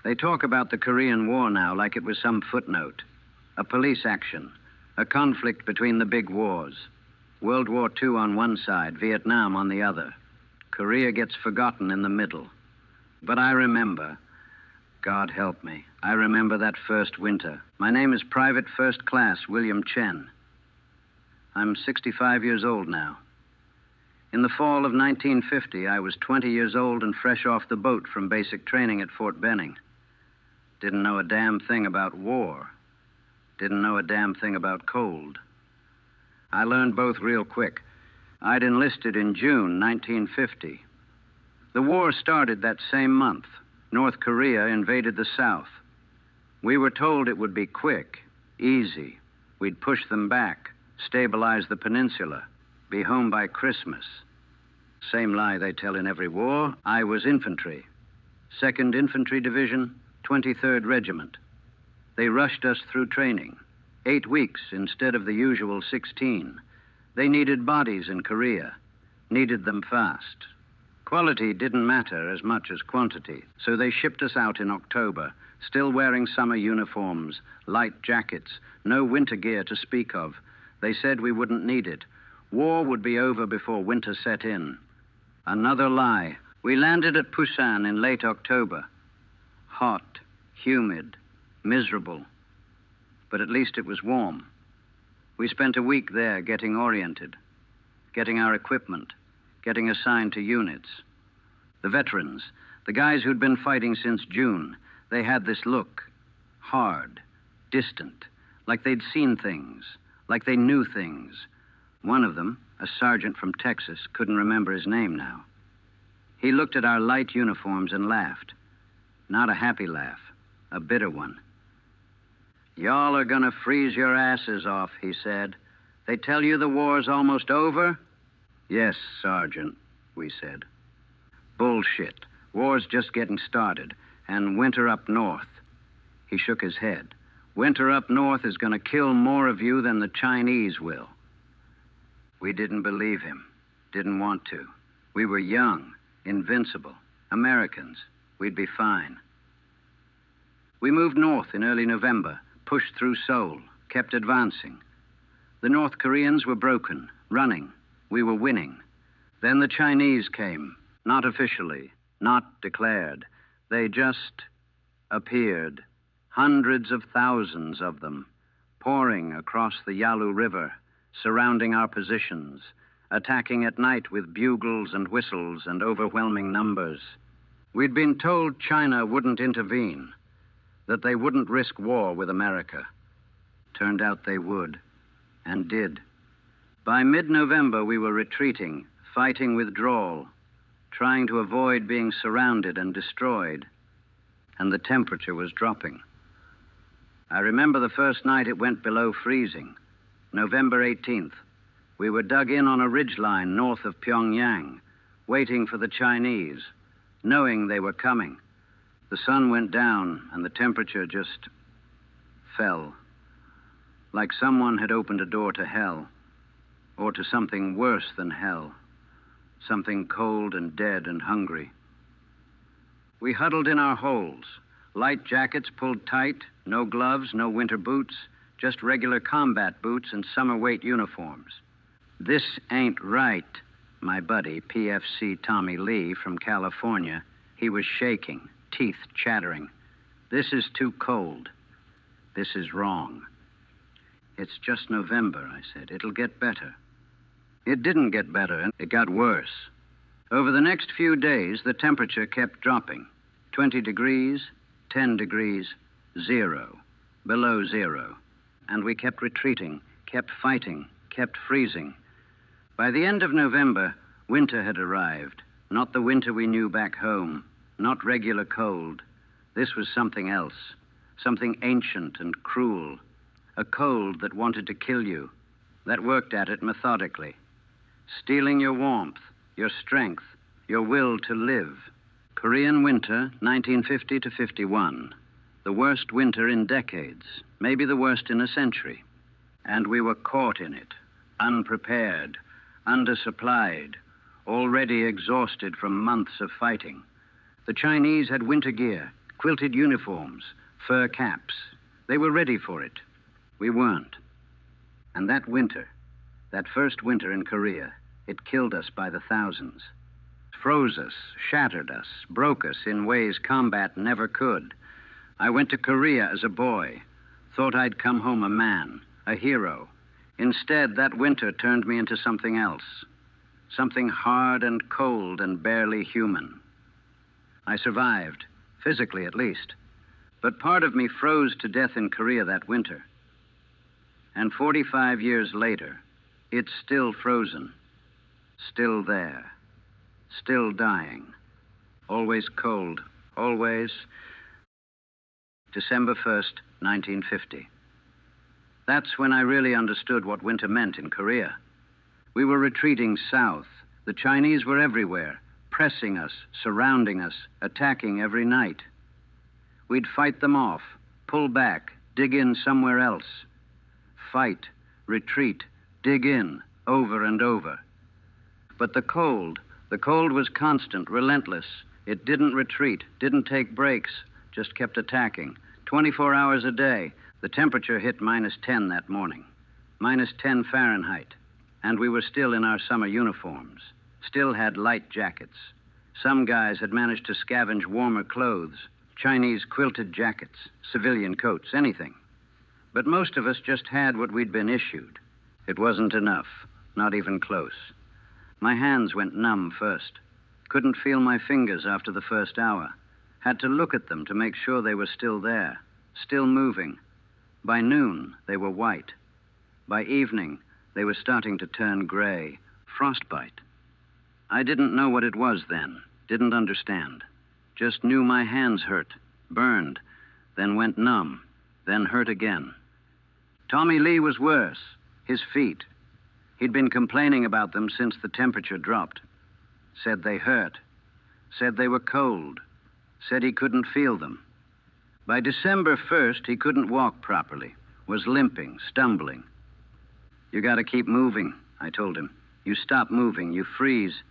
They talk about the Korean War now like it was some footnote. A police action, a conflict between the big wars. World War II on one side, Vietnam on the other. Korea gets forgotten in the middle. But I remember, God help me, I remember that first winter. My name is Private First Class William Chen. I'm 65 years old now. In the fall of 1950, I was 20 years old and fresh off the boat from basic training at Fort Benning. Didn't know a damn thing about war. Didn't know a damn thing about cold. I learned both real quick. I'd enlisted in June 1950. The war started that same month. North Korea invaded the South. We were told it would be quick, easy. We'd push them back, stabilize the peninsula, be home by Christmas. Same lie they tell in every war. I was infantry. 2nd Infantry Division, 23rd Regiment. They rushed us through training. 8 weeks instead of the usual 16. They needed bodies in Korea. Needed them fast. Quality didn't matter as much as quantity, so they shipped us out in October, still wearing summer uniforms, light jackets, no winter gear to speak of. They said we wouldn't need it. War would be over before winter set in. Another lie. We landed at Busan in late October. Hot, humid, miserable. But at least it was warm. We spent a week there getting oriented, getting our equipment, getting assigned to units. The veterans, the guys who'd been fighting since June, they had this look, hard, distant, like they'd seen things, like they knew things. One of them, a sergeant from Texas, couldn't remember his name now. He looked at our light uniforms and laughed. Not a happy laugh, a bitter one. "Y'all are gonna freeze your asses off," he said. "They tell you the war's almost over?" "Yes, Sergeant," we said. "Bullshit. War's just getting started, and winter up north." He shook his head. "Winter up north is gonna kill more of you than the Chinese will." We didn't believe him, didn't want to. We were young, invincible, Americans. We'd be fine. We moved north in early November, pushed through Seoul, kept advancing. The North Koreans were broken, running. We were winning. Then the Chinese came, not officially, not declared. They just appeared, hundreds of thousands of them, pouring across the Yalu River, surrounding our positions, attacking at night with bugles and whistles and overwhelming numbers. We'd been told China wouldn't intervene, that they wouldn't risk war with America. Turned out they would, and did. By mid-November, we were retreating, fighting withdrawal, trying to avoid being surrounded and destroyed, and the temperature was dropping. I remember the first night it went below freezing, November 18th. We were dug in on a ridgeline north of Pyongyang, waiting for the Chinese, knowing they were coming. The sun went down, and the temperature just fell, like someone had opened a door to hell, or to something worse than hell, something cold and dead and hungry. We huddled in our holes, light jackets pulled tight, no gloves, no winter boots, just regular combat boots and summer weight uniforms. "This ain't right," my buddy, PFC Tommy Lee from California, he was shaking, teeth chattering. "This is too cold. This is wrong." "It's just November," I said. "It'll get better." It didn't get better, it got worse. Over the next few days, the temperature kept dropping. 20 degrees, 10 degrees, 0, below 0. And we kept retreating, kept fighting, kept freezing. By the end of November, winter had arrived. Not the winter we knew back home, not regular cold. This was something else, something ancient and cruel. A cold that wanted to kill you, that worked at it methodically, stealing your warmth, your strength, your will to live. Korean winter, 1950 to 51. The worst winter in decades, maybe the worst in a century. And we were caught in it, unprepared, undersupplied, already exhausted from months of fighting. The Chinese had winter gear, quilted uniforms, fur caps. They were ready for it. We weren't. And that winter, that first winter in Korea, it killed us by the thousands. Froze us, shattered us, broke us in ways combat never could. I went to Korea as a boy, thought I'd come home a man, a hero. Instead, that winter turned me into something else, something hard and cold and barely human. I survived, physically at least, but part of me froze to death in Korea that winter. And 45 years later, it's still frozen, still there, still dying, always cold, always. December 1st, 1950. That's when I really understood what winter meant in Korea. We were retreating south. The Chinese were everywhere, pressing us, surrounding us, attacking every night. We'd fight them off, pull back, dig in somewhere else. Fight, retreat, dig in, over and over. But the cold was constant, relentless. It didn't retreat, didn't take breaks, just kept attacking. 24 hours a day. The temperature hit -10 that morning, -10 Fahrenheit. And we were still in our summer uniforms, still had light jackets. Some guys had managed to scavenge warmer clothes, Chinese quilted jackets, civilian coats, anything. But most of us just had what we'd been issued. It wasn't enough, not even close. My hands went numb first. Couldn't feel my fingers after the first hour. Had to look at them to make sure they were still there, still moving. By noon, they were white. By evening, they were starting to turn gray, frostbite. I didn't know what it was then, didn't understand. Just knew my hands hurt, burned, then went numb, then hurt again. Tommy Lee was worse, his feet. He'd been complaining about them since the temperature dropped. Said they hurt, said they were cold, said he couldn't feel them. By December 1st, he couldn't walk properly, was limping, stumbling. You gotta keep moving, I told him. You stop moving, you freeze.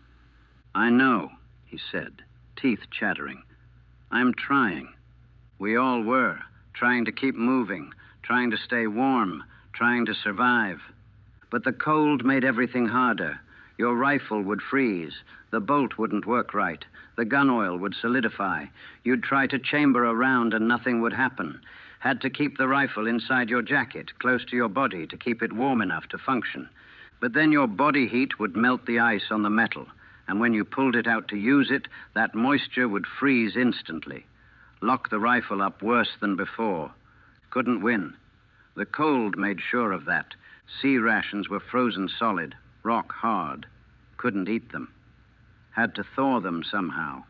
I know, he said, teeth chattering. I'm trying. We all were, trying to keep moving, trying to stay warm, trying to survive. But the cold made everything harder. Your rifle would freeze. The bolt wouldn't work right. The gun oil would solidify. You'd try to chamber a round and nothing would happen. Had to keep the rifle inside your jacket, close to your body, to keep it warm enough to function. But then your body heat would melt the ice on the metal, and when you pulled it out to use it, that moisture would freeze instantly. Lock the rifle up worse than before. Couldn't win. The cold made sure of that. Sea rations were frozen solid, rock hard. Couldn't eat them. Had to thaw them somehow.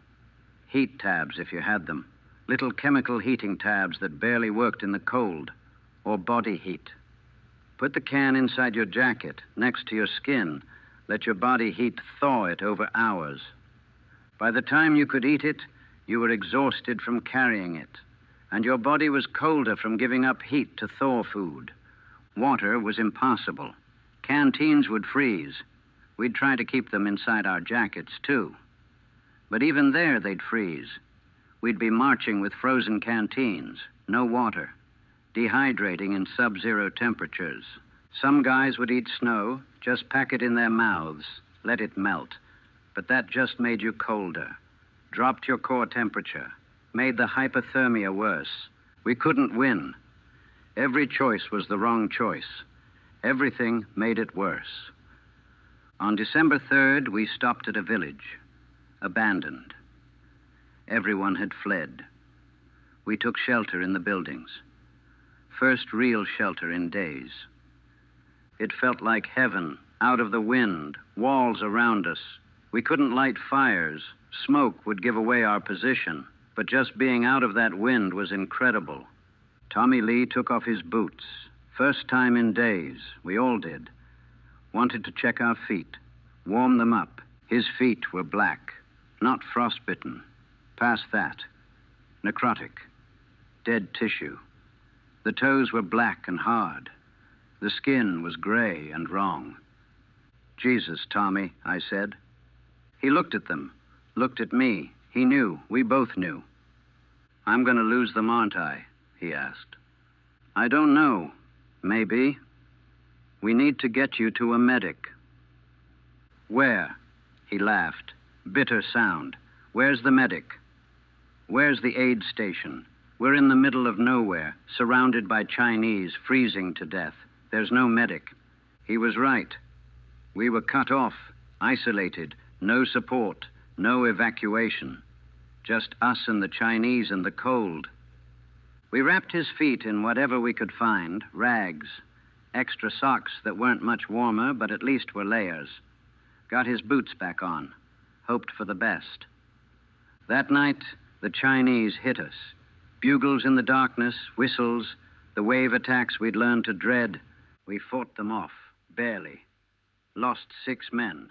Heat tabs if you had them. Little chemical heating tabs that barely worked in the cold, or body heat. Put the can inside your jacket, next to your skin. Let your body heat thaw it over hours. By the time you could eat it, you were exhausted from carrying it, and your body was colder from giving up heat to thaw food. Water was impossible. Canteens would freeze. We'd try to keep them inside our jackets, too. But even there, they'd freeze. We'd be marching with frozen canteens, no water, dehydrating in sub-zero temperatures. Some guys would eat snow, just pack it in their mouths, let it melt. But that just made you colder, dropped your core temperature, made the hypothermia worse. We couldn't win. Every choice was the wrong choice. Everything made it worse. On December 3rd, we stopped at a village, abandoned. Everyone had fled. We took shelter in the buildings. First real shelter in days. It felt like heaven, out of the wind, walls around us. We couldn't light fires. Smoke would give away our position. But just being out of that wind was incredible. Tommy Lee took off his boots. First time in days. We all did. Wanted to check our feet, warm them up. His feet were black, not frostbitten. Past that, necrotic, dead tissue. The toes were black and hard. The skin was gray and wrong. Jesus, Tommy, I said. He looked at them, looked at me. He knew. We both knew. I'm going to lose them, aren't I? He asked. I don't know. Maybe. We need to get you to a medic. Where? He laughed. Bitter sound. Where's the medic? Where's the aid station? We're in the middle of nowhere, surrounded by Chinese, freezing to death. There's no medic. He was right. We were cut off, isolated, no support, no evacuation. Just us and the Chinese in the cold. We wrapped his feet in whatever we could find, rags, extra socks that weren't much warmer, but at least were layers. Got his boots back on, hoped for the best. That night, the Chinese hit us. Bugles in the darkness, whistles, the wave attacks we'd learned to dread. We fought them off, barely. Lost 6 men,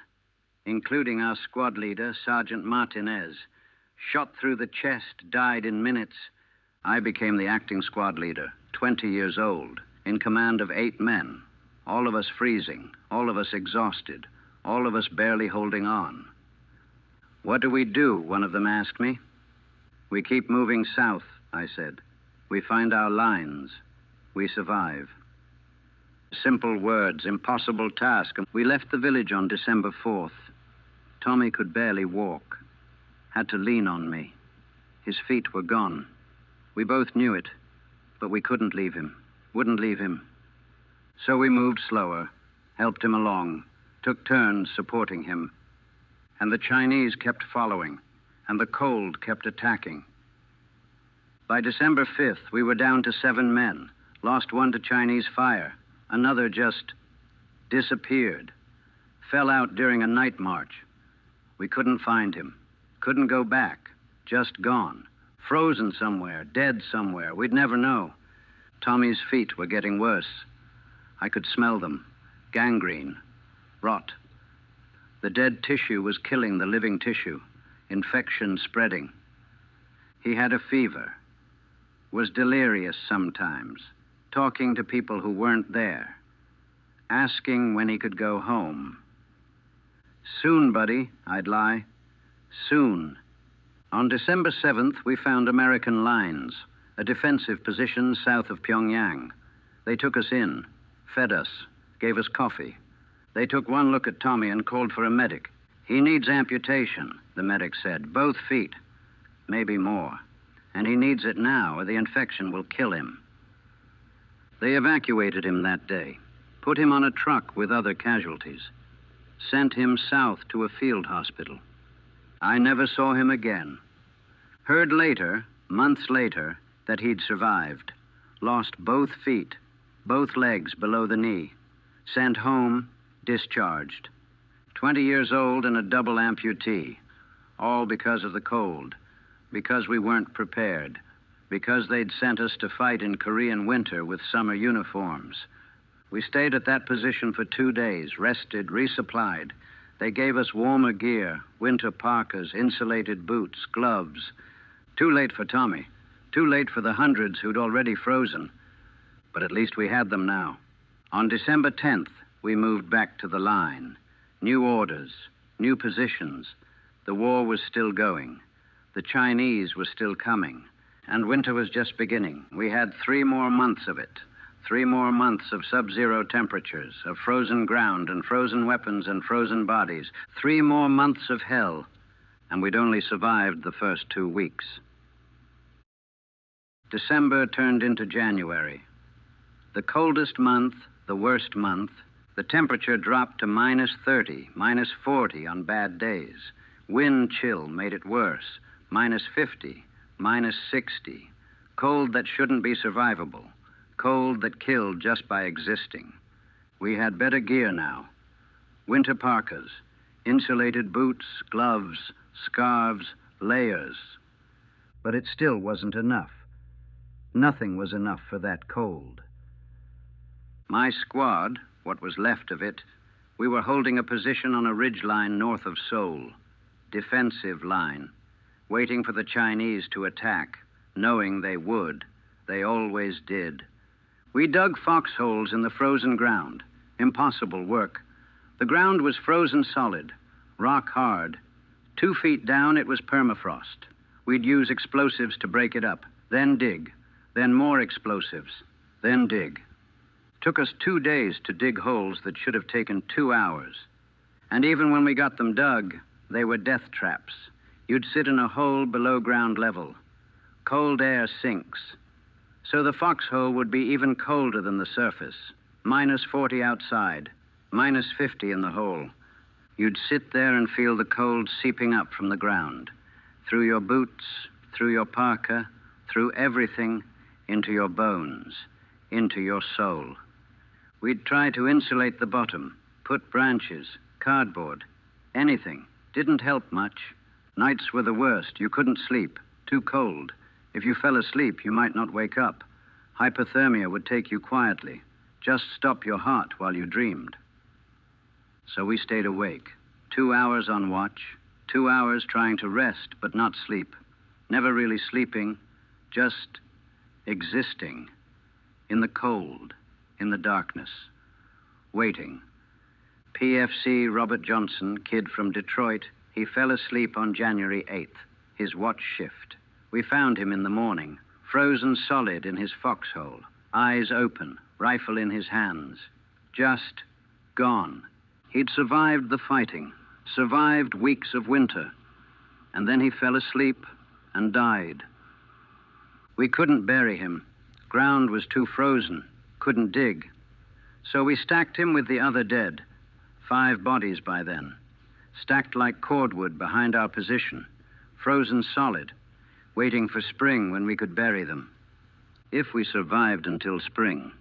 including our squad leader, Sergeant Martinez. Shot through the chest, died in minutes. I became the acting squad leader, 20 years old, in command of 8 men, all of us freezing, all of us exhausted, all of us barely holding on. What do we do? One of them asked me. We keep moving south, I said. We find our lines. We survive. Simple words, impossible task. We left the village on December 4th. Tommy could barely walk. Had to lean on me. His feet were gone. We both knew it, but we couldn't leave him. Wouldn't leave him. So we moved slower, helped him along, took turns supporting him. And the Chinese kept following, and the cold kept attacking. By December 5th, we were down to 7 men, lost 1 to Chinese fire. Another just disappeared, fell out during a night march. We couldn't find him, couldn't go back, just gone, frozen somewhere, dead somewhere. We'd never know. Tommy's feet were getting worse. I could smell them, gangrene, rot. The dead tissue was killing the living tissue, infection spreading. He had a fever, was delirious sometimes, talking to people who weren't there, asking when he could go home. Soon, buddy, I'd lie. Soon. On December 7th, we found American lines, a defensive position south of Pyongyang. They took us in, fed us, gave us coffee. They took one look at Tommy and called for a medic. He needs amputation, the medic said, both feet, maybe more. And he needs it now, or the infection will kill him. They evacuated him that day, put him on a truck with other casualties, sent him south to a field hospital. I never saw him again. Heard later, months later, that he'd survived. Lost both feet, both legs below the knee. Sent home, discharged. 20 years old and a double amputee. All because of the cold. Because we weren't prepared. Because they'd sent us to fight in Korean winter with summer uniforms. We stayed at that position for 2 days, rested, resupplied. They gave us warmer gear, winter parkas, insulated boots, gloves. Too late for Tommy. Too late for the hundreds who'd already frozen. But at least we had them now. On December 10th, we moved back to the line. New orders, new positions. The war was still going. The Chinese were still coming. And winter was just beginning. We had 3 more months of it. 3 more months of sub-zero temperatures, of frozen ground and frozen weapons and frozen bodies. 3 more months of hell. And we'd only survived the first 2 weeks. December turned into January. The coldest month, the worst month. The temperature dropped to -30, -40 on bad days. Wind chill made it worse. -50. -60. Cold that shouldn't be survivable. Cold that killed just by existing. We had better gear now. Winter parkas, insulated boots, gloves, scarves, layers. But it still wasn't enough. Nothing was enough for that cold. My squad, what was left of it, we were holding a position on a ridgeline north of Seoul. Defensive line. Waiting for the Chinese to attack, knowing they would. They always did. We dug foxholes in the frozen ground. Impossible work. The ground was frozen solid, rock hard. 2 feet down, it was permafrost. We'd use explosives to break it up, then dig, then more explosives, then dig. Took us 2 days to dig holes that should have taken 2 hours. And even when we got them dug, they were death traps. You'd sit in a hole below ground level. Cold air sinks. So the foxhole would be even colder than the surface. -40 outside, -50 in the hole. You'd sit there and feel the cold seeping up from the ground, through your boots, through your parka, through everything, into your bones, into your soul. We'd try to insulate the bottom, put branches, cardboard, anything. Didn't help much. Nights were the worst. You couldn't sleep. Too cold. If you fell asleep, you might not wake up. Hypothermia would take you quietly. Just stop your heart while you dreamed. So we stayed awake. 2 hours on watch. 2 hours trying to rest, but not sleep. Never really sleeping, just existing. In the cold, in the darkness. Waiting. PFC Robert Johnson, kid from Detroit, he fell asleep on January 8th, his watch shift. We found him in the morning, frozen solid in his foxhole, eyes open, rifle in his hands. Just gone. He'd survived the fighting, survived weeks of winter, and then he fell asleep and died. We couldn't bury him. Ground was too frozen, couldn't dig. So we stacked him with the other dead, 5 bodies by then, stacked like cordwood behind our position, frozen solid, waiting for spring when we could bury them, if we survived until spring.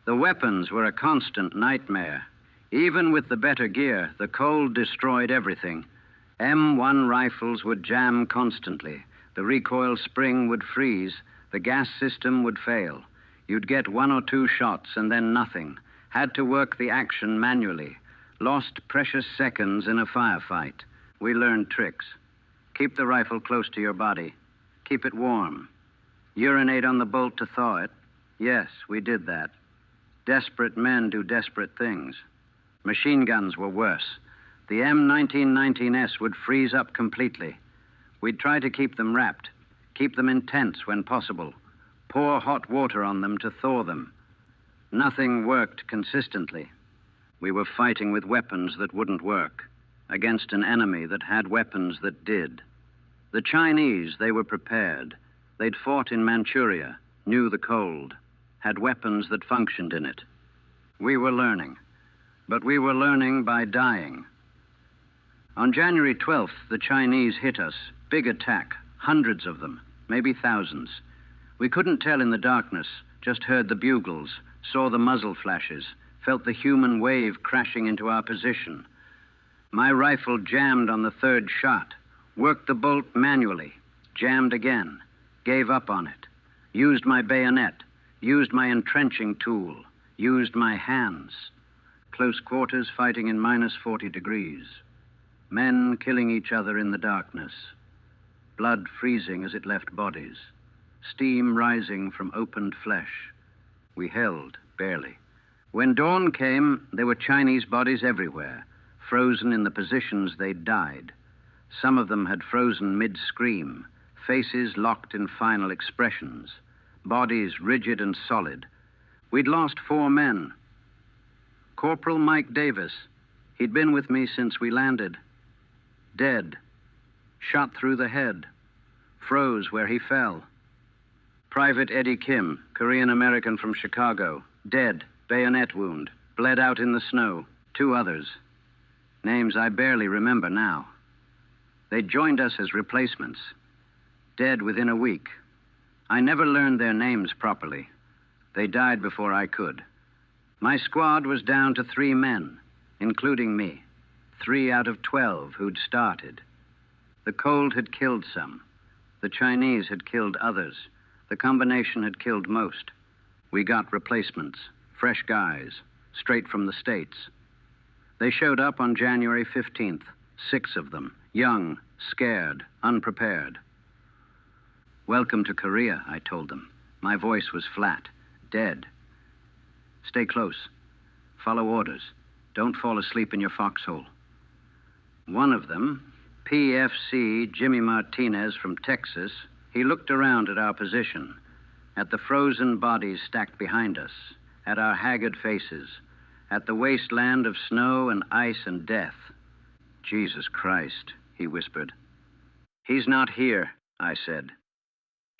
The weapons were a constant nightmare. Even with the better gear, the cold destroyed everything. M1 rifles would jam constantly. The recoil spring would freeze. The gas system would fail. You'd get 1 or 2 shots and then nothing. Had to work the action manually. Lost precious seconds in a firefight. We learned tricks. Keep the rifle close to your body. Keep it warm. Urinate on the bolt to thaw it. Yes, we did that. Desperate men do desperate things. Machine guns were worse. The M1919S would freeze up completely. We'd try to keep them wrapped, keep them intense when possible, pour hot water on them to thaw them. Nothing worked consistently. We were fighting with weapons that wouldn't work, against an enemy that had weapons that did. The Chinese, they were prepared. They'd fought in Manchuria, knew the cold, had weapons that functioned in it. We were learning, but we were learning by dying. On January 12th, the Chinese hit us. Big attack, hundreds of them, maybe thousands. We couldn't tell in the darkness, just heard the bugles, saw the muzzle flashes, felt the human wave crashing into our position. My rifle jammed on the 3rd shot, worked the bolt manually, jammed again, gave up on it, used my bayonet, used my entrenching tool, used my hands. Close quarters fighting in -40 degrees. Men killing each other in the darkness. Blood freezing as it left bodies. Steam rising from opened flesh. We held, barely. When dawn came, there were Chinese bodies everywhere, frozen in the positions they'd died. Some of them had frozen mid-scream, faces locked in final expressions, bodies rigid and solid. We'd lost 4 men. Corporal Mike Davis, he'd been with me since we landed. Dead. Shot through the head. Froze where he fell. Private Eddie Kim, Korean-American from Chicago. Dead. Bayonet wound. Bled out in the snow. 2 others. Names I barely remember now. They joined us as replacements. Dead within a week. I never learned their names properly. They died before I could. My squad was down to 3 men, including me. 3 out of 12 who'd started. The cold had killed some. The Chinese had killed others. The combination had killed most. We got replacements, fresh guys, straight from the States. They showed up on January 15th, 6 of them, young, scared, unprepared. Welcome to Korea, I told them. My voice was flat, dead. Stay close. Follow orders. Don't fall asleep in your foxhole. One of them, PFC Jimmy Martinez from Texas, he looked around at our position, at the frozen bodies stacked behind us, at our haggard faces, at the wasteland of snow and ice and death. "Jesus Christ," he whispered. "He's not here," I said.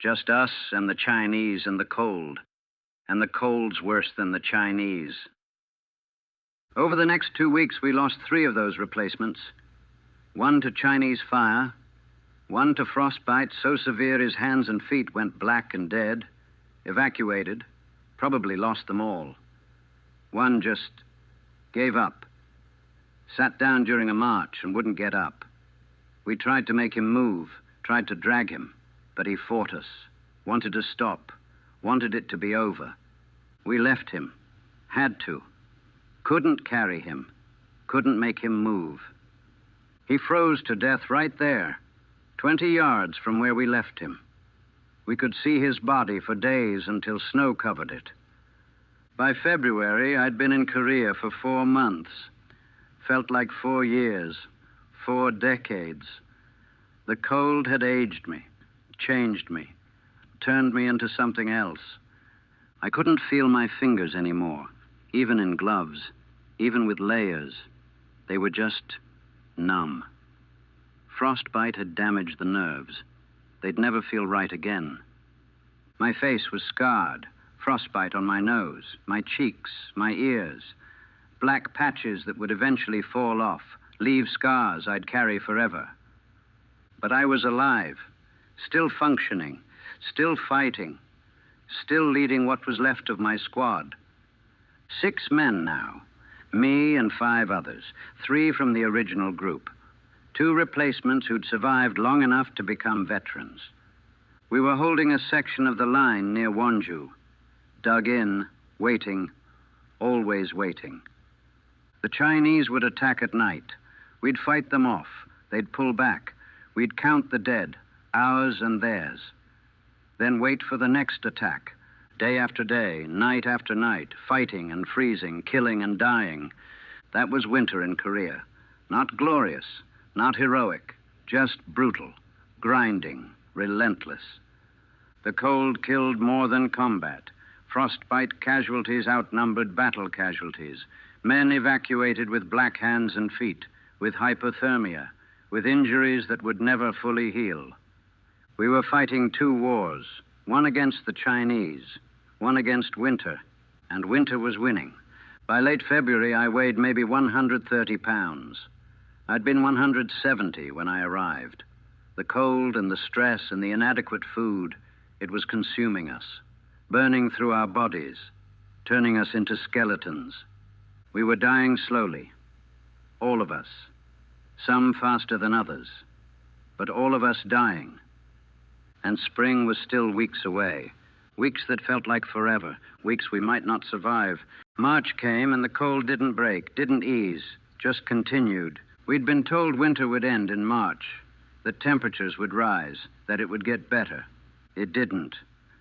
"Just us and the Chinese and the cold. And the cold's worse than the Chinese." Over the next 2 weeks, we lost 3 of those replacements. 1 to Chinese fire, 1 to frostbite so severe his hands and feet went black and dead, evacuated, probably lost them all. 1 just gave up, sat down during a march and wouldn't get up. We tried to make him move, tried to drag him, but he fought us, wanted to stop, wanted it to be over. We left him, had to, couldn't carry him, couldn't make him move. He froze to death right there, 20 yards from where we left him. We could see his body for days until snow covered it. By February, I'd been in Korea for 4 months. Felt like 4 years, 4 decades. The cold had aged me, changed me, turned me into something else. I couldn't feel my fingers anymore, even in gloves, even with layers. They were just numb. Frostbite had damaged the nerves. They'd never feel right again. My face was scarred, frostbite on my nose, my cheeks, my ears, black patches that would eventually fall off, leave scars I'd carry forever. But I was alive, still functioning, still fighting, still leading what was left of my squad. 6 men now, me and 5 others, 3 from the original group, 2 replacements who'd survived long enough to become veterans. We were holding a section of the line near Wonju, dug in, waiting, always waiting. The Chinese would attack at night. We'd fight them off. They'd pull back. We'd count the dead, ours and theirs. Then wait for the next attack. Day after day, night after night, fighting and freezing, killing and dying. That was winter in Korea. Not glorious, not heroic, just brutal, grinding, relentless. The cold killed more than combat. Frostbite casualties outnumbered battle casualties. Men evacuated with black hands and feet, with hypothermia, with injuries that would never fully heal. We were fighting 2 wars, one against the Chinese, one against winter, and winter was winning. By late February, I weighed maybe 130 pounds. I'd been 170 when I arrived. The cold and the stress and the inadequate food, it was consuming us, burning through our bodies, turning us into skeletons. We were dying slowly, all of us, some faster than others, but all of us dying. And spring was still weeks away, weeks that felt like forever, weeks we might not survive. March came and the cold didn't break, didn't ease, just continued. We'd been told winter would end in March, that temperatures would rise, that it would get better. It didn't.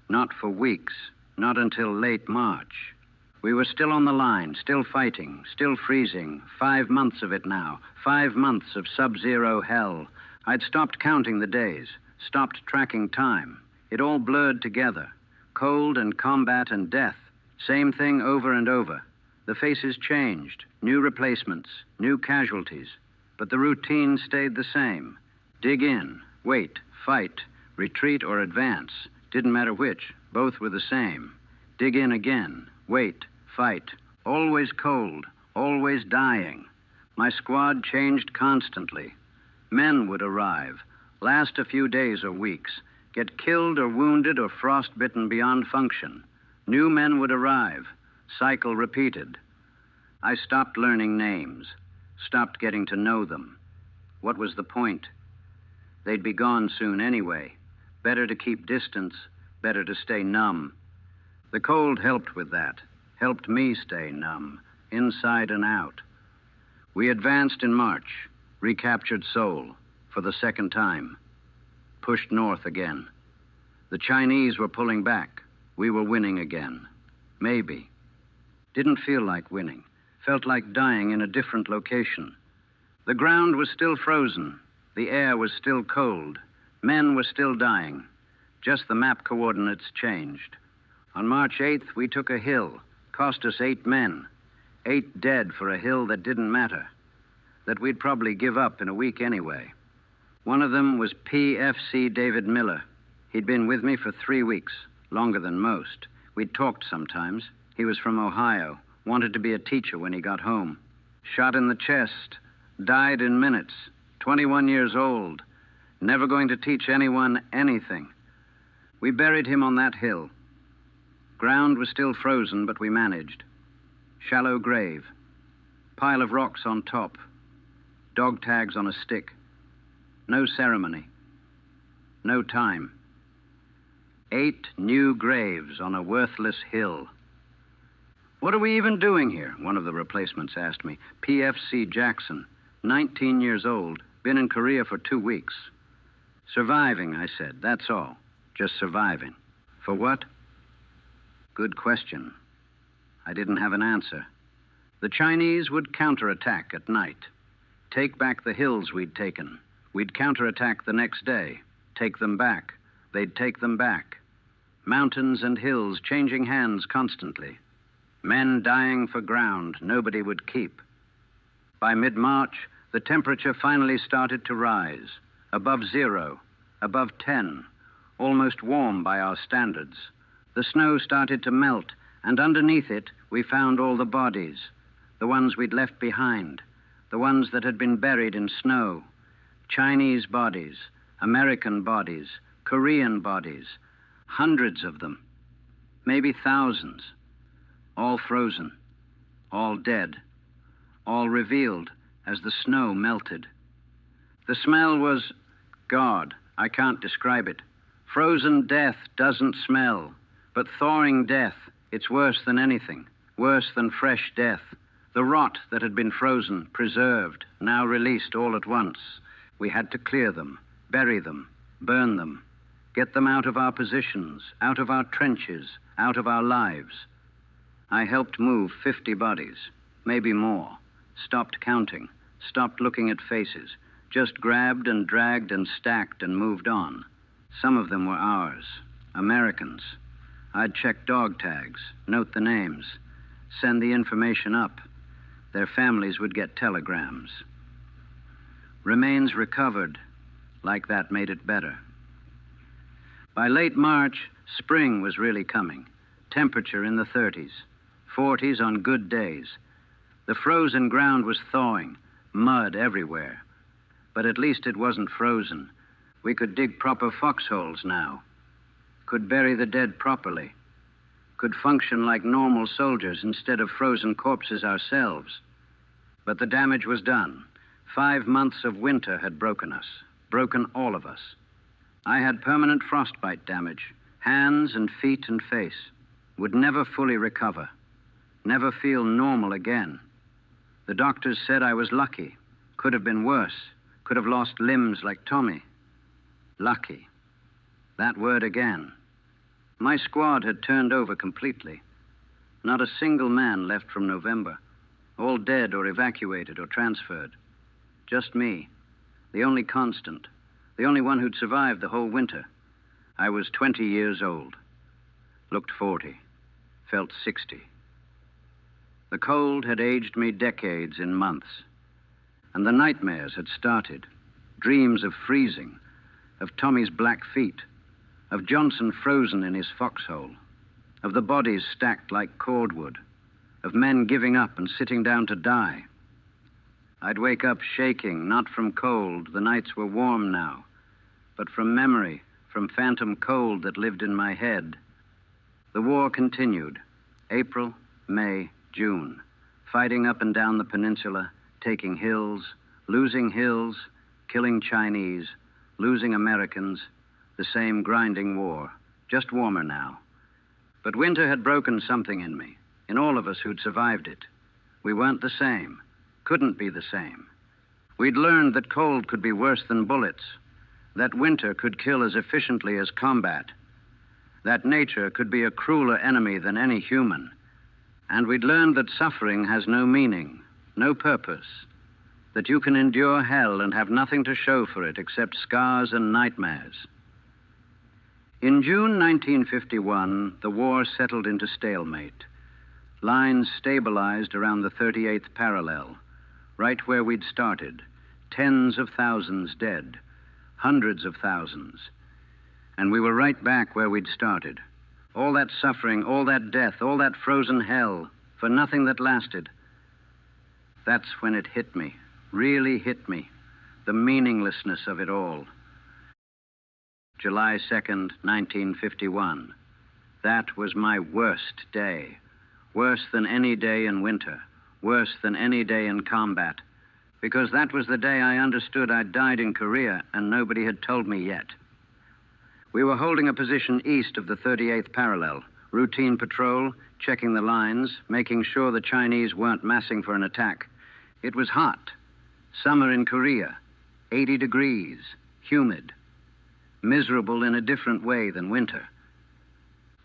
Not for weeks, not until late March. We were still on the line, still fighting, still freezing. 5 months of it now, 5 months of sub-zero hell. I'd stopped counting the days, stopped tracking time. It all blurred together. Cold and combat and death. Same thing over and over. The faces changed, new replacements, new casualties. But the routine stayed the same. Dig in, wait, fight, retreat or advance. Didn't matter which, both were the same. Dig in again, wait, fight. Always cold, always dying. My squad changed constantly. Men would arrive, last a few days or weeks, get killed or wounded or frostbitten beyond function. New men would arrive, cycle repeated. I stopped learning names, stopped getting to know them. What was the point? They'd be gone soon anyway. Better to keep distance, better to stay numb. The cold helped with that, helped me stay numb, inside and out. We advanced in March, recaptured Seoul for the 2nd time, pushed north again. The Chinese were pulling back. We were winning again. Maybe. Didn't feel like winning. Felt like dying in a different location. The ground was still frozen, The air was still cold. Men were still dying. Just the map coordinates changed. On March 8th, we took a hill. Cost us 8 men. 8 dead for a hill that didn't matter. That we'd probably give up in a week anyway. One of them was PFC David Miller. He'd been with me for 3 weeks, longer than most. We'd talked sometimes. He was from Ohio, wanted to be a teacher when he got home. Shot in the chest, died in minutes, 21 years old, never going to teach anyone anything. We buried him on that hill. Ground was still frozen, but we managed. Shallow grave, pile of rocks on top, dog tags on a stick. No ceremony, no time. 8 new graves on a worthless hill. "What are we even doing here?" one of the replacements asked me. PFC Jackson, 19 years old, been in Korea for 2 weeks. "Surviving," I said, "that's all. Just surviving." "For what?" Good question. I didn't have an answer. The Chinese would counterattack at night. Take back the hills we'd taken. We'd counterattack the next day. Take them back. They'd take them back. Mountains and hills changing hands constantly. Men dying for ground nobody would keep. By mid-March, the temperature finally started to rise. Above 0, above 10, almost warm by our standards. The snow started to melt, and underneath it, we found all the bodies. The ones we'd left behind. The ones that had been buried in snow. Chinese bodies, American bodies, Korean bodies. Hundreds of them. Maybe thousands. All frozen. All dead. All revealed as the snow melted. The smell was, God, I can't describe it. Frozen death doesn't smell, but thawing death, it's worse than anything, worse than fresh death. The rot that had been frozen, preserved, now released all at once. We had to clear them, bury them, burn them, get them out of our positions, out of our trenches, out of our lives. I helped move 50 bodies, maybe more. Stopped counting, stopped looking at faces, just grabbed and dragged and stacked and moved on. Some of them were ours, Americans. I'd check dog tags, note the names, send the information up. Their families would get telegrams. Remains recovered. Like that made it better. By late March, spring was really coming. Temperature in the 30s, 40s on good days. The frozen ground was thawing, mud everywhere. But at least it wasn't frozen. We could dig proper foxholes now. Could bury the dead properly. Could function like normal soldiers instead of frozen corpses ourselves. But the damage was done. 5 months of winter had broken us, broken all of us. I had permanent frostbite damage, hands and feet and face. Would never fully recover. Never feel normal again. The doctors said I was lucky. Could have been worse. Could have lost limbs like Tommy. Lucky. That word again. My squad had turned over completely. Not a single man left from November. All dead or evacuated or transferred. Just me. The only constant. The only one who'd survived the whole winter. I was 20 years old. Looked 40. Felt 60. The cold had aged me decades in months. And the nightmares had started. Dreams of freezing. Of Tommy's black feet. Of Johnson frozen in his foxhole. Of the bodies stacked like cordwood. Of men giving up and sitting down to die. I'd wake up shaking, not from cold. The nights were warm now. But from memory, from phantom cold that lived in my head. The war continued. April, May, June. Fighting up and down the peninsula, taking hills, losing hills, killing Chinese, losing Americans. The same grinding war, just warmer now. But winter had broken something in me, in all of us who'd survived it. We weren't the same, couldn't be the same. We'd learned that cold could be worse than bullets, that winter could kill as efficiently as combat, that nature could be a crueler enemy than any human, and we'd learned that suffering has no meaning, no purpose. that you can endure hell and have nothing to show for it except scars and nightmares. In June 1951, the war settled into stalemate. Lines stabilized around the 38th parallel, right where we'd started. Tens of thousands dead, hundreds of thousands. And we were right back where we'd started. All that suffering, all that death, all that frozen hell, for nothing that lasted. That's when it hit me, really hit me, the meaninglessness of it all. July 2nd, 1951. That was my worst day. Worse than any day in winter. Worse than any day in combat. Because that was the day I understood I'd died in Korea and nobody had told me yet. We were holding a position east of the 38th parallel. Routine patrol, checking the lines, making sure the Chinese weren't massing for an attack. It was hot. Summer in Korea. 80 degrees. Humid. Miserable in a different way than winter.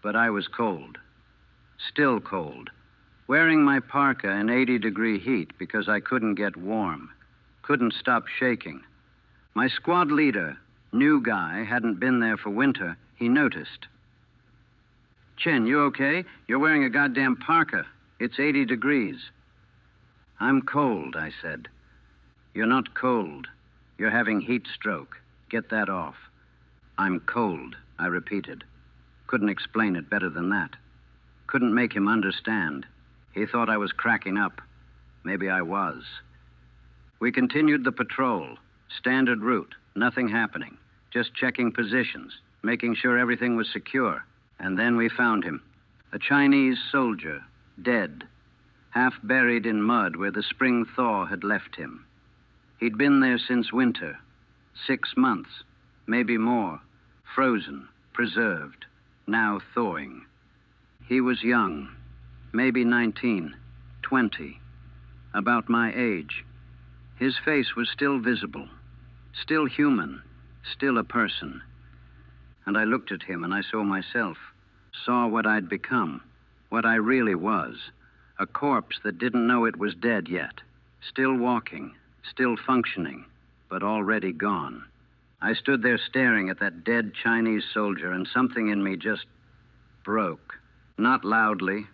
But I was cold. Still cold. Wearing my parka in 80-degree heat because I couldn't get warm. Couldn't stop shaking. My squad leader, new guy, hadn't been there for winter. He noticed. Chen, you okay? You're wearing a goddamn parka. It's 80 degrees. I'm cold, I said. You're not cold. You're having heat stroke. Get that off. I'm cold, I repeated. Couldn't explain it better than that. Couldn't make him understand. He thought I was cracking up. Maybe I was. We continued the patrol. Standard route. Nothing happening. Just checking positions. Making sure everything was secure. And then we found him. A Chinese soldier. Dead. Half buried in mud where the spring thaw had left him. He'd been there since winter. 6 months. Maybe more. Frozen. Preserved. Now thawing. He was young. Maybe 19, 20. About my age. His face was still visible. Still human. Still a person. And I looked at him and I saw myself. Saw what I'd become. What I really was. A corpse that didn't know it was dead yet. Still walking. Still functioning. But already gone. I stood there staring at that dead Chinese soldier and something in me just broke. Not loudly,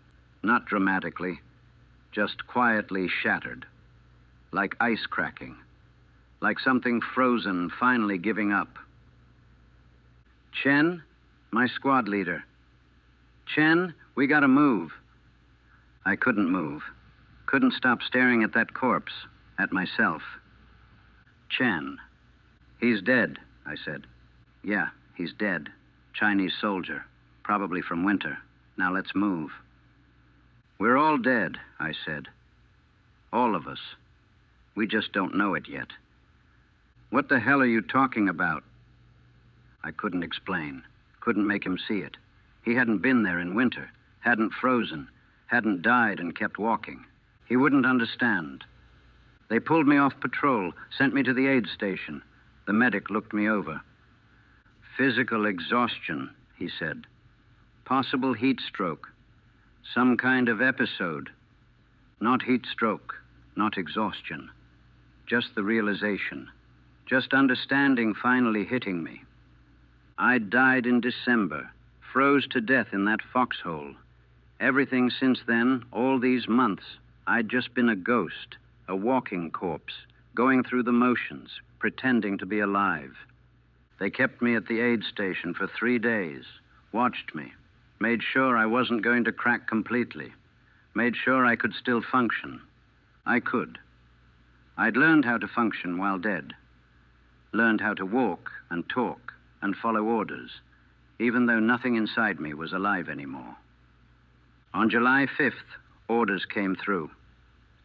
not dramatically, just quietly shattered. Like ice cracking. Like something frozen finally giving up. Chen, my squad leader. Chen, we gotta move. I couldn't move. Couldn't stop staring at that corpse, at myself. Chen. He's dead, I said. Yeah, he's dead. Chinese soldier. Probably from winter. Now let's move. We're all dead, I said. All of us. We just don't know it yet. What the hell are you talking about? I couldn't explain. Couldn't make him see it. He hadn't been there in winter. Hadn't frozen. Hadn't died and kept walking. He wouldn't understand. They pulled me off patrol, sent me to the aid station. The medic looked me over. Physical exhaustion, he said. Possible heat stroke. Some kind of episode. Not heat stroke, not exhaustion. Just the realization. Just understanding finally hitting me. I died in December, froze to death in that foxhole. Everything since then, all these months, I'd just been a ghost, a walking corpse, going through the motions, pretending to be alive. They kept me at the aid station for 3 days, watched me, made sure I wasn't going to crack completely, made sure I could still function. I could. I'd learned how to function while dead. Learned how to walk and talk and follow orders, even though nothing inside me was alive anymore. On July 5th, orders came through.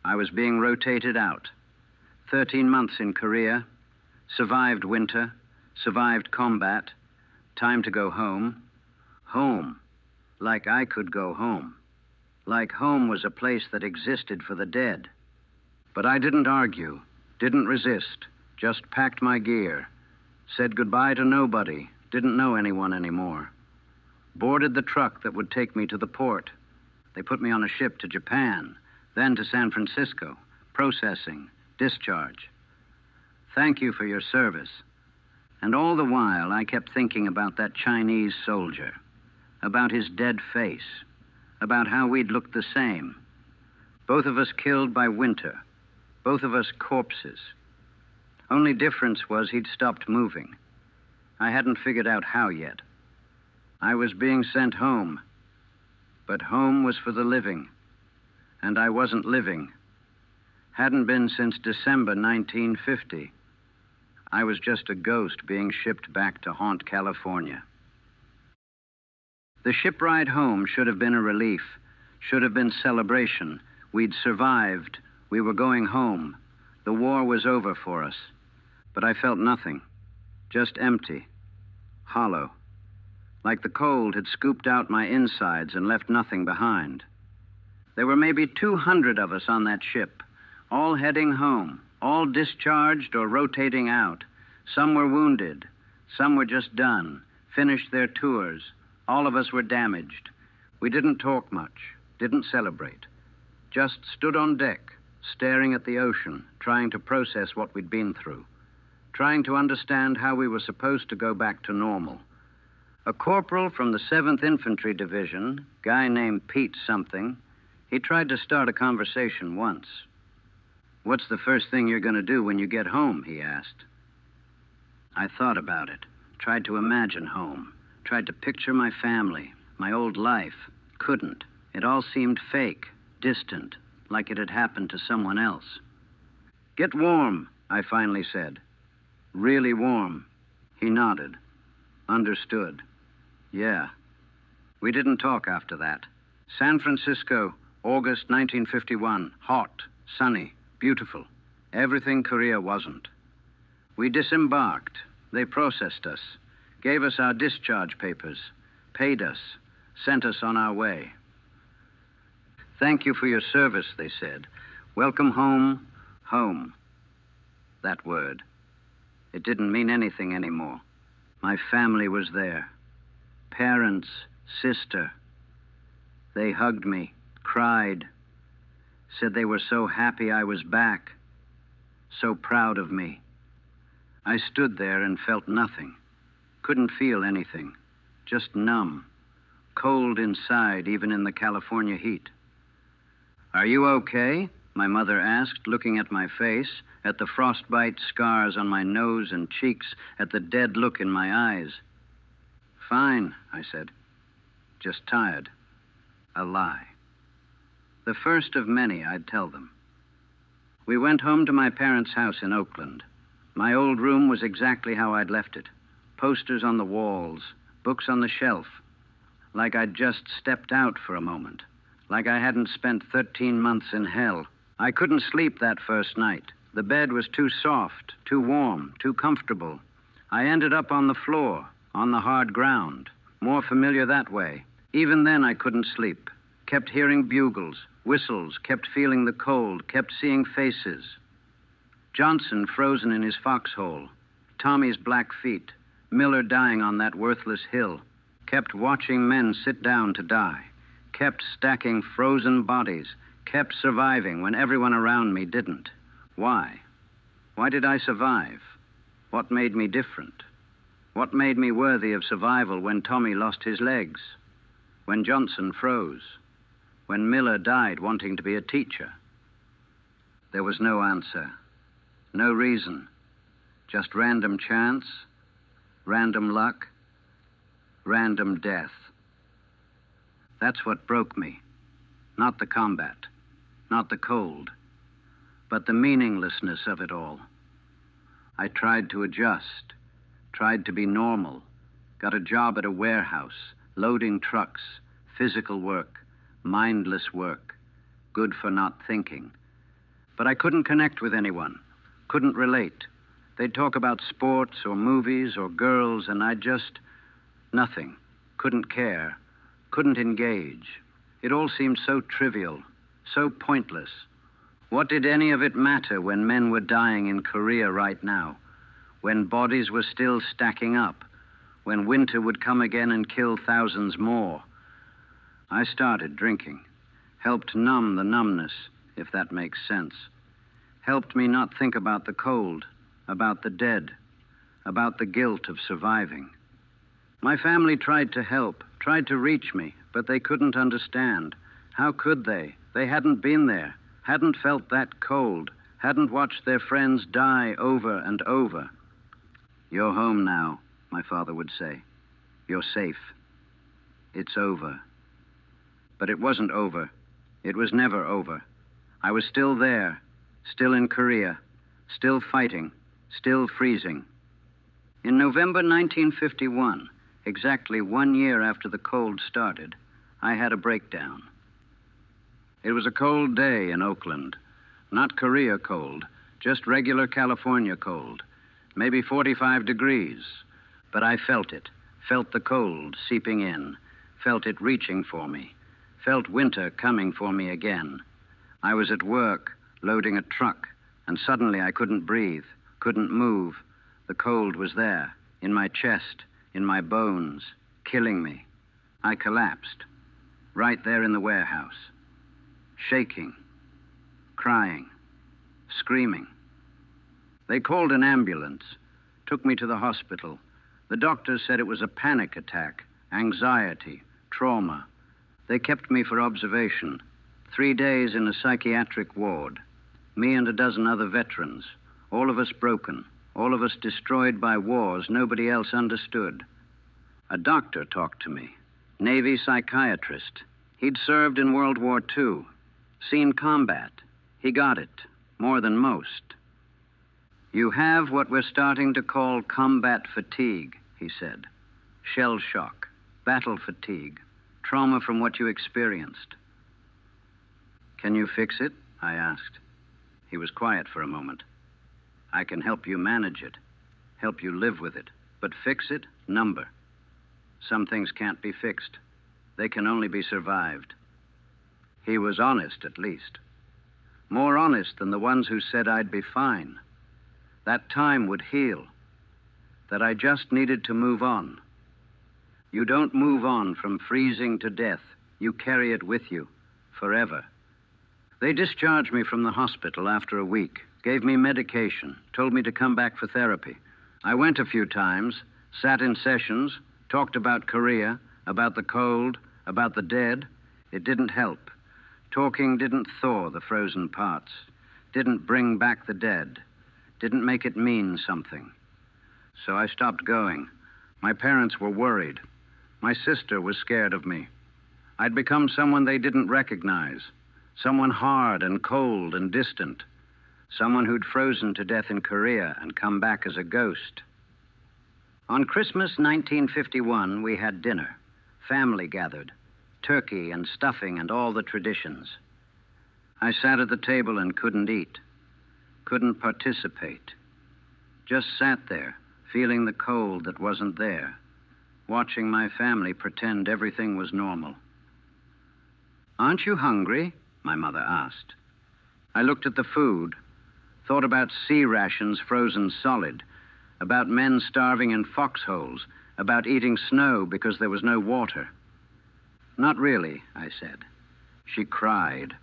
I was being rotated out. 13 months in Korea, survived winter, survived combat, time to go home. Home, like I could go home. Like home was a place that existed for the dead. But I didn't argue, didn't resist, just packed my gear, said goodbye to nobody, didn't know anyone anymore. Boarded the truck that would take me to the port. They put me on a ship to Japan, then to San Francisco, processing, Discharge. Thank you for your service. And all the while, I kept thinking about that Chinese soldier, about his dead face, about how we'd looked the same. Both of us killed by winter, both of us corpses. Only difference was he'd stopped moving. I hadn't figured out how yet. I was being sent home, but home was for the living, and I wasn't living. Hadn't been since December 1950. I was just a ghost being shipped back to haunt California. The ship ride home should have been a relief, should have been celebration. We'd survived. We were going home. The war was over for us. But I felt nothing, just empty, hollow, like the cold had scooped out my insides and left nothing behind. There were maybe 200 of us on that ship, all heading home, all discharged or rotating out. Some were wounded, some were just done, finished their tours. All of us were damaged. We didn't talk much, didn't celebrate, just stood on deck, staring at the ocean, trying to process what we'd been through, trying to understand how we were supposed to go back to normal. A corporal from the 7th Infantry Division, guy named Pete something, he tried to start a conversation once. "What's the first thing you're going to do when you get home?" he asked. I thought about it, tried to imagine home, tried to picture my family, my old life. Couldn't. It all seemed fake, distant, like it had happened to someone else. "Get warm," I finally said. "Really warm." He nodded. Understood. Yeah. We didn't talk after that. San Francisco, August 1951. Hot, sunny, beautiful. Everything Korea wasn't. We disembarked. They processed us, gave us our discharge papers, paid us, sent us on our way. "Thank you for your service," they said. "Welcome home, home." That word. It didn't mean anything anymore. My family was there. Parents, sister. They hugged me, cried, said they were so happy I was back, so proud of me. I stood there and felt nothing, couldn't feel anything, just numb, cold inside even in the California heat. "Are you okay?" my mother asked, looking at my face, at the frostbite scars on my nose and cheeks, at the dead look in my eyes. "Fine," I said. "Just tired." A lie. The first of many I'd tell them. We went home to my parents' house in Oakland. My old room was exactly how I'd left it. Posters on the walls, books on the shelf, like I'd just stepped out for a moment, like I hadn't spent 13 months in hell. I couldn't sleep that first night. The bed was too soft, too warm, too comfortable. I ended up on the floor, on the hard ground, more familiar that way. Even then I couldn't sleep. Kept hearing bugles, whistles, kept feeling the cold, kept seeing faces. Johnson frozen in his foxhole, Tommy's black feet, Miller dying on that worthless hill. Kept watching men sit down to die. Kept stacking frozen bodies. Kept surviving when everyone around me didn't. Why? Why did I survive? What made me different? What made me worthy of survival when Tommy lost his legs? When Johnson froze? When Miller died wanting to be a teacher? There was no answer. No reason. Just random chance, random luck, random death. That's what broke me. Not the combat, not the cold, but the meaninglessness of it all. I tried to adjust, tried to be normal, got a job at a warehouse, loading trucks, physical work, mindless work, good for not thinking. But I couldn't connect with anyone, couldn't relate. They'd talk about sports or movies or girls, and I just, nothing, couldn't care, couldn't engage. It all seemed so trivial, so pointless. What did any of it matter when men were dying in Korea right now, when bodies were still stacking up, when winter would come again and kill thousands more? I started drinking, helped numb the numbness, if that makes sense. helped me not think about the cold, about the dead, about the guilt of surviving. My family tried to help, tried to reach me, but they couldn't understand. How could they? They hadn't been there, hadn't felt that cold, hadn't watched their friends die over and over. "You're home now," my father would say. "You're safe. It's over." But it wasn't over. It was never over. I was still there, still in Korea, still fighting, still freezing. In November 1951, exactly 1 year after the cold started, I had a breakdown. It was a cold day in Oakland. Not Korea cold, just regular California cold. Maybe 45 degrees. But I felt it, felt the cold seeping in, felt it reaching for me, felt winter coming for me again. I was at work, loading a truck, and suddenly I couldn't breathe, couldn't move. The cold was there, in my chest, in my bones, killing me. I collapsed, right there in the warehouse, shaking, crying, screaming. They called an ambulance, took me to the hospital. The doctors said it was a panic attack, anxiety, trauma. They kept me for observation. 3 days in a psychiatric ward. Me and a dozen other veterans, all of us broken, all of us destroyed by wars nobody else understood. A doctor talked to me, Navy psychiatrist. He'd served in World War II, seen combat. He got it, more than most. "You have what we're starting to call combat fatigue," he said. "Shell shock, battle fatigue, trauma from what you experienced." "Can you fix it?" I asked. He was quiet for a moment. "I can help you manage it, help you live with it, but fix it? Number. Some things can't be fixed. They can only be survived." He was honest, at least. More honest than the ones who said I'd be fine. That time would heal. That I just needed to move on. You don't move on from freezing to death. You carry it with you, forever. They discharged me from the hospital after a week, gave me medication, told me to come back for therapy. I went a few times, sat in sessions, talked about Korea, about the cold, about the dead. It didn't help. Talking didn't thaw the frozen parts, didn't bring back the dead, didn't make it mean something. So I stopped going. My parents were worried. My sister was scared of me. I'd become someone they didn't recognize, someone hard and cold and distant, someone who'd frozen to death in Korea and come back as a ghost. On Christmas 1951, we had dinner. Family gathered. Turkey and stuffing and all the traditions. I sat at the table and couldn't eat, couldn't participate. Just sat there, feeling the cold that wasn't there, watching my family pretend everything was normal. "Aren't you hungry?" my mother asked. I looked at the food, thought about sea rations frozen solid, about men starving in foxholes, about eating snow because there was no water. "Not really," I said. She cried.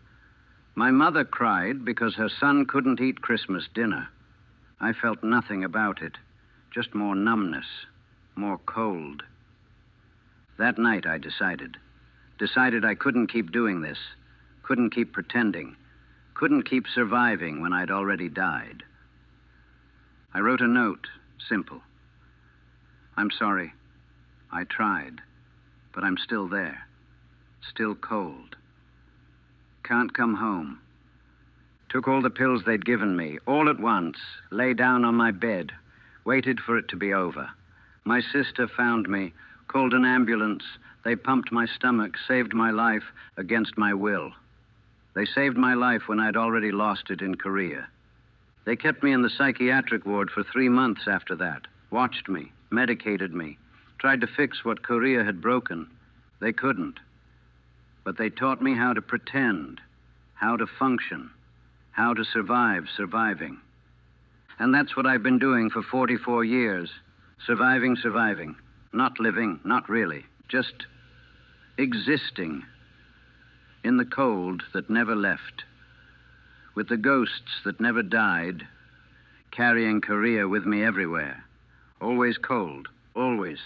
My mother cried because her son couldn't eat Christmas dinner. I felt nothing about it, just more numbness, more cold. That night I decided I couldn't keep doing this, couldn't keep pretending, couldn't keep surviving when I'd already died. I wrote a note, simple. "I'm sorry. I tried, but I'm still there. Still cold. Can't come home." Took all the pills they'd given me, all at once, lay down on my bed, waited for it to be over. My sister found me, called an ambulance. They pumped my stomach, saved my life against my will. They saved my life when I'd already lost it in Korea. They kept me in the psychiatric ward for 3 months after that, watched me, medicated me, tried to fix what Korea had broken. They couldn't. But they taught me how to pretend, how to function, how to survive surviving. And that's what I've been doing for 44 years. Surviving. Not living, not really. Just existing in the cold that never left. with the ghosts that never died, carrying Korea with me everywhere. Always cold, always.